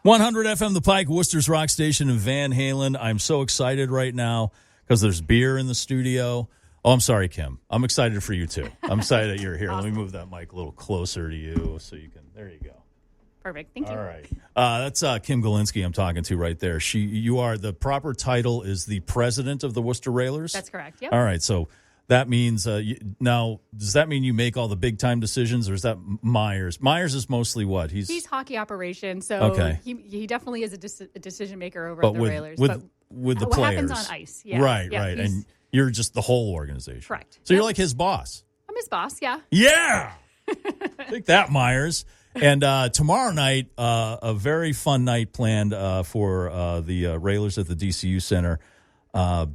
100 FM, the Pike, Worcester's rock station in Van Halen. I'm so excited right now because there's beer in the studio. Oh, I'm sorry, Kim. I'm excited for you, too. I'm excited that you're here. Awesome. Let me move that mic a little closer to you so you can. There you go. Perfect. Thank you. All right. That's Kim Galinski I'm talking to right there. You are, the proper title is the president of the Worcester Railers? That's correct, yep. All right, so that means, now, does that mean you make all the big-time decisions, or is that Myers? Myers is mostly what? He's hockey operations, so Okay. he definitely is a decision maker over but at the with, Railers. with, but with the what players. happens on ice. Yeah. Right, Yeah, right. he's- And you're just the whole organization. Correct. So you're Yep. like his boss. I'm his boss, yeah. Yeah. Take that, Myers. And tomorrow night, a very fun night planned for the Railers at the DCU Center.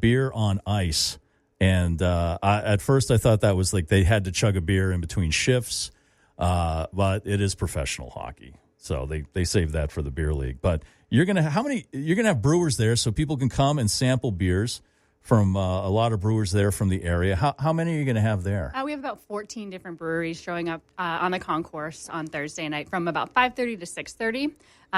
Beer on ice. And at first I thought that was like they had to chug a beer in between shifts. But it is professional hockey. So they saved that for the beer league. But you're going to have brewers there so people can come and sample beers from a lot of brewers there from the area. How many are you going to have there? We have about 14 different breweries showing up on the concourse on Thursday night from about 5:30 to 6:30.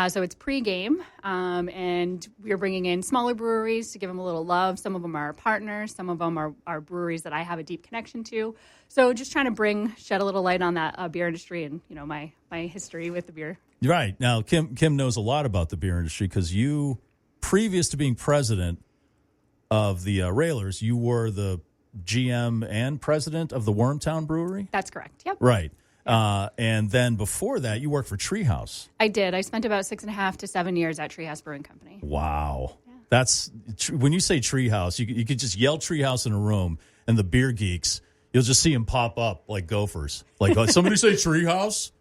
So it's pregame, and we're bringing in smaller breweries to give them a little love. Some of them are partners. Some of them are breweries that I have a deep connection to. So just trying to shed a little light on that beer industry and, my history with the beer. Right. Now, Kim knows a lot about the beer industry because you, previous to being president of the Railers, you were the GM and president of the Wormtown Brewery? That's correct, yep. Right. And then before that, you worked for Treehouse. I did. I spent about 6.5 to 7 years at Treehouse Brewing Company. Wow. Yeah. That's when you say Treehouse, you could just yell Treehouse in a room, and the beer geeks, you'll just see them pop up like gophers. Like, somebody say Treehouse?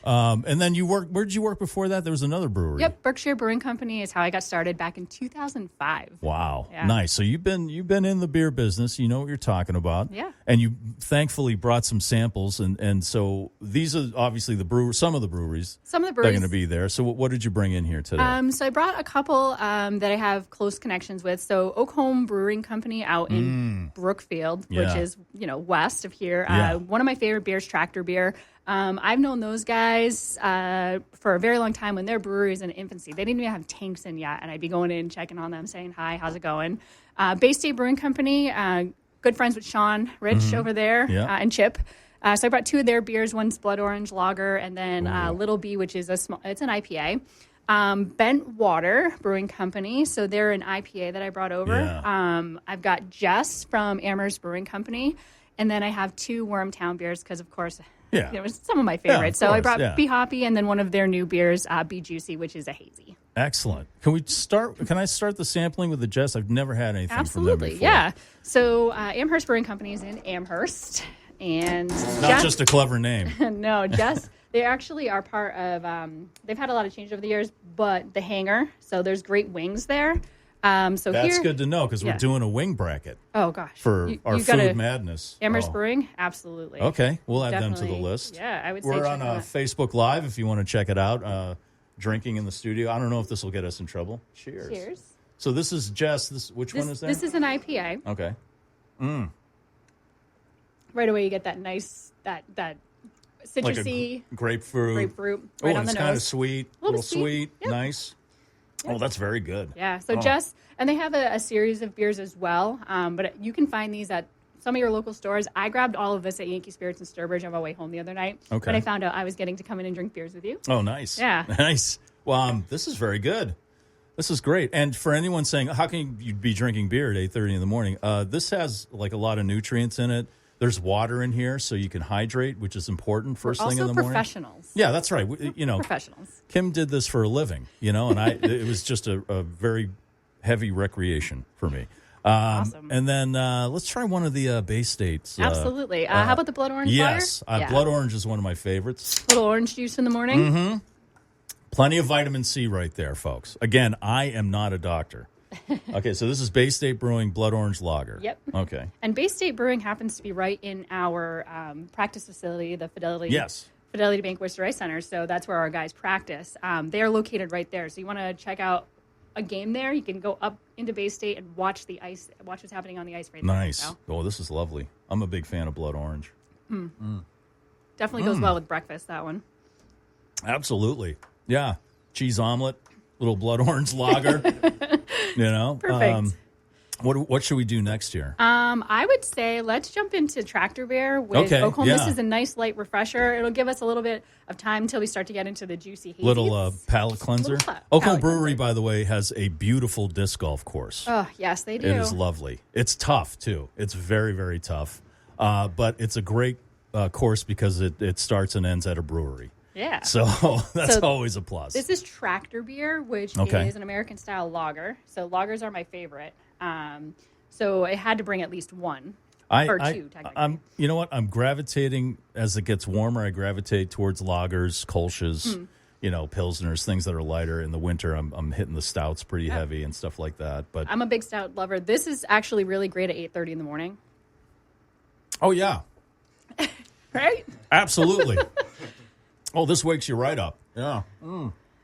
And then where did you work before that? There was another brewery. Yep, Berkshire Brewing Company is how I got started back in 2005. Wow, yeah. Nice. So you've been in the beer business. You know what you're talking about. Yeah. And you thankfully brought some samples, and so these are obviously some of the breweries. Some of the that are breweries going to be there. So what did you bring in here today? So I brought a couple that I have close connections with. So Oakhome Brewing Company out in Brookfield, which is west of here. One of my favorite beers, Tractor Beer. I've known those guys for a very long time when their brewery was in infancy. They didn't even have tanks in yet, and I'd be going in, checking on them, saying, hi, how's it going? Bay State Brewing Company, good friends with Sean Rich over there and Chip. So I brought two of their beers. One's Blood Orange Lager, and then Little B, which is it's an IPA. Bent Water Brewing Company, so they're an IPA that I brought over. Yeah. I've got Jess from Amherst Brewing Company, and then I have two Wormtown beers because, of course, it was some of my favorites. Yeah, so I brought Be Hoppy and then one of their new beers, Be Juicy, which is a hazy. Excellent. Can I start the sampling with the Jess? I've never had anything from them before. Yeah. So Amherst Brewing Company is in Amherst. And not just a clever name. No, Jess, they actually are part of, they've had a lot of change over the years, but the Hangar, so there's great wings there. So that's good to know because we're doing a wing bracket. Oh, gosh. For our food madness. Amherst Brewing? Absolutely. Okay. We'll add them to the list. Yeah, I would say we're on Facebook Live if you want to check it out. Drinking in the studio. I don't know if this will get us in trouble. Cheers. Cheers. So this is Jess. Which one is that? This is an IPA. Okay. Right away you get that nice, that citrusy. Like a grapefruit. Right on the it's nose. kind of sweet. A little sweet. Yep. Nice. Yep. Oh, that's very good. Yeah. So Jess, and they have a series of beers as well. But you can find these at some of your local stores. I grabbed all of this at Yankee Spirits in Sturbridge on my way home the other night. Okay. When I found out I was getting to come in and drink beers with you. Oh, nice. Yeah. Nice. Well, this is very good. This is great. And for anyone saying, how can you be drinking beer at 8:30 in the morning? This has like a lot of nutrients in it. There's water in here, so you can hydrate, which is important first thing in the morning. Also professionals. Yeah, that's right. Professionals. Kim did this for a living, and it was just a very heavy recreation for me. Awesome. And then let's try one of the Bay States. Absolutely. How about the Blood Orange Yes. Fire? Blood Orange is one of my favorites. Little orange juice in the morning. Mm-hmm. Plenty of vitamin C right there, folks. Again, I am not a doctor. Okay, so this is Bay State Brewing Blood Orange Lager. Yep. Okay. And Bay State Brewing happens to be right in our practice facility, the Fidelity Bank Worcester Ice Center. So that's where our guys practice. They are located right there. So you want to check out a game there, you can go up into Bay State and watch what's happening on the ice right there. Nice. So. Oh, this is lovely. I'm a big fan of Blood Orange. Definitely goes well with breakfast, that one. Absolutely. Yeah. cheese omelet, little blood orange lager. Perfect. What should we do next year? I would say let's jump into Tractor Beer with Oakham. Yeah. This is a nice light refresher. It'll give us a little bit of time until we start to get into the juicy hazies. Little palate cleanser. Oakham Brewery, by the way, has a beautiful disc golf course. Oh, yes, they do. It is lovely. It's tough, too. It's very, very tough. But it's a great course because it starts and ends at a brewery. Yeah. So that's always a plus. This is Tractor Beer, which is an American-style lager. So lagers are my favorite. So I had to bring at least one. Or two, technically. You know what? I'm gravitating, as it gets warmer, I gravitate towards lagers, Kolsch's, Pilsners, things that are lighter. In the winter, I'm hitting the stouts pretty heavy and stuff like that. But I'm a big stout lover. This is actually really great at 8:30 in the morning. Oh, yeah. Right? Absolutely. This wakes you right up. Yeah.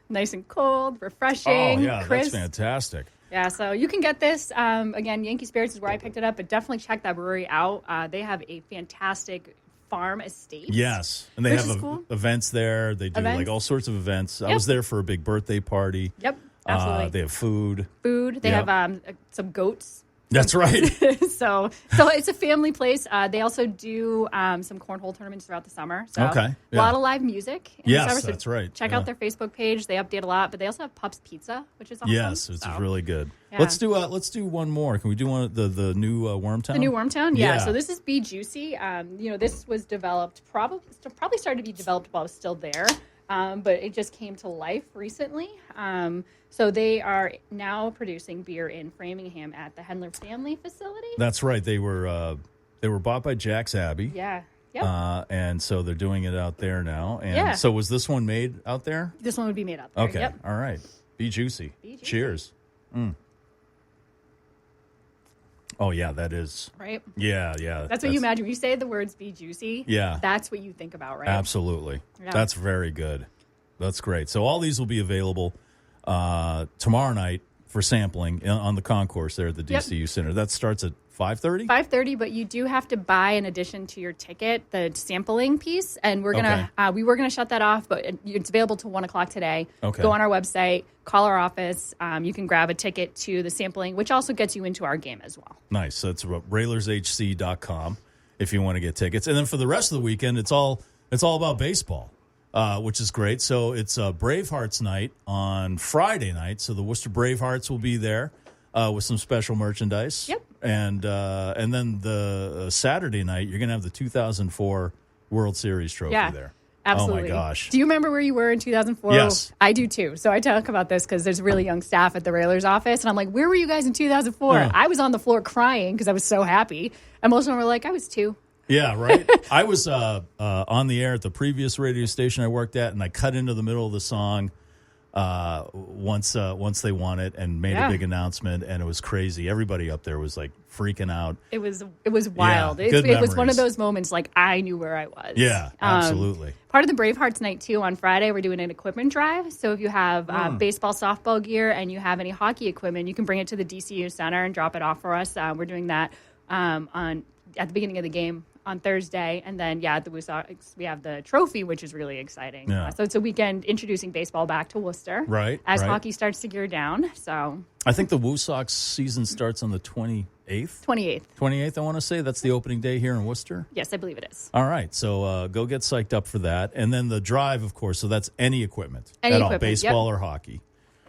Nice and cold, refreshing, crisp. That's fantastic. Yeah, so you can get this. Again, Yankee Spirits is where I picked it up, but definitely check that brewery out. They have a fantastic farm estate. Yes, and they have events there. They do like all sorts of events. I was there for a big birthday party. Yep, absolutely. They have food. They have some goats. That's right. so it's a family place. They also do some cornhole tournaments throughout the summer. So a lot of live music. Yes, that's right. Check out their Facebook page. They update a lot, but they also have Pups Pizza, which is awesome. Yes, it's really good. Yeah. Let's do one more. Can we do one the new Wormtown? The new Wormtown, yeah. So this is Be Juicy. This was developed probably started to be developed while I was still there, but it just came to life recently. So they are now producing beer in Framingham at the Hendler Family Facility. That's right. They were bought by Jack's Abbey. Yeah. Yep. And so they're doing it out there now. And so was this one made out there? This one would be made out there. Okay. Yep. All right. Be juicy. Cheers. Oh, yeah, that is. Right? Yeah. That's what you imagine. When you say the words Be Juicy, that's what you think about, right? Absolutely. Yeah. That's very good. That's great. So all these will be available tomorrow night for sampling on the concourse there at the DCU Center. That starts at 5:30? 5:30, but you do have to buy, in addition to your ticket, the sampling piece. And we're going to, we were going to shut that off, but it's available till 1 o'clock today. Okay. Go on our website, call our office. You can grab a ticket to the sampling, which also gets you into our game as well. Nice. So it's railershc.com if you want to get tickets. And then for the rest of the weekend, it's all about baseball. Which is great. So it's Bravehearts night on Friday night. So the Worcester Bravehearts will be there with some special merchandise. Yep. And then the Saturday night, you're going to have the 2004 World Series trophy there. Absolutely. Oh, my gosh. Do you remember where you were in 2004? Yes. I do, too. So I talk about this because there's really young staff at the Railers office. And I'm like, where were you guys in 2004? Yeah. I was on the floor crying because I was so happy. And most of them were like, I was 2. Yeah, right. I was on the air at the previous radio station I worked at, and I cut into the middle of the song once they won it and made a big announcement, and it was crazy. Everybody up there was like freaking out. It was wild. Yeah, it was one of those moments like I knew where I was. Yeah, absolutely. Part of the Bravehearts night too on Friday, we're doing an equipment drive. So if you have baseball, softball gear, and you have any hockey equipment, you can bring it to the DCU Center and drop it off for us. We're doing that at the beginning of the game on Thursday, and then we have the trophy, which is really exciting. Yeah. So it's a weekend introducing baseball back to Worcester, right? As hockey starts to gear down. So I think the Woo Sox season starts on the 28th. 28th, I want to say. That's the opening day here in Worcester. Yes, I believe it is. All right, so go get psyched up for that, and then the drive, of course. So that's any equipment all, baseball or hockey.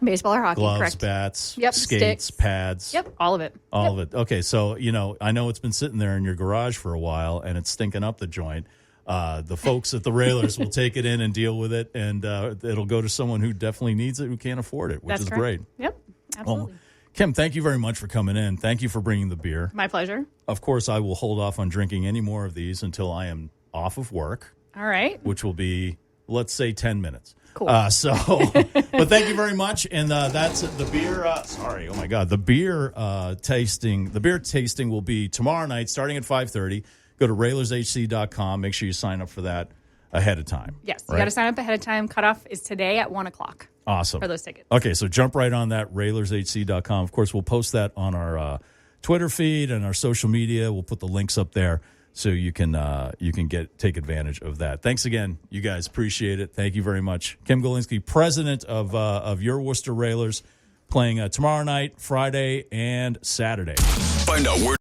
Baseball or hockey, gloves, correct. bats, skates, sticks, pads. Yep, all of it. All of it. Okay, so, I know it's been sitting there in your garage for a while, and it's stinking up the joint. The folks at the Railers will take it in and deal with it, and it'll go to someone who definitely needs it, who can't afford it, which is great. Yep, absolutely. Well, Kim, thank you very much for coming in. Thank you for bringing the beer. My pleasure. Of course, I will hold off on drinking any more of these until I am off of work. All right. Which will be, let's say, 10 minutes. Cool. But thank you very much. And that's the beer. The beer tasting. The beer tasting will be tomorrow night, starting at 5:30. Go to railershc.com. Make sure you sign up for that ahead of time. Yes, you got to sign up ahead of time. Cutoff is today at 1 o'clock. Awesome. For those tickets. Okay, so jump right on that, railershc.com. Of course, we'll post that on our Twitter feed and our social media. We'll put the links up there So you can take advantage of that. Thanks again, you guys. Appreciate it. Thank you very much. Kim Galinski, president of your Worcester Railers, playing tomorrow night, Friday, and Saturday. Find out where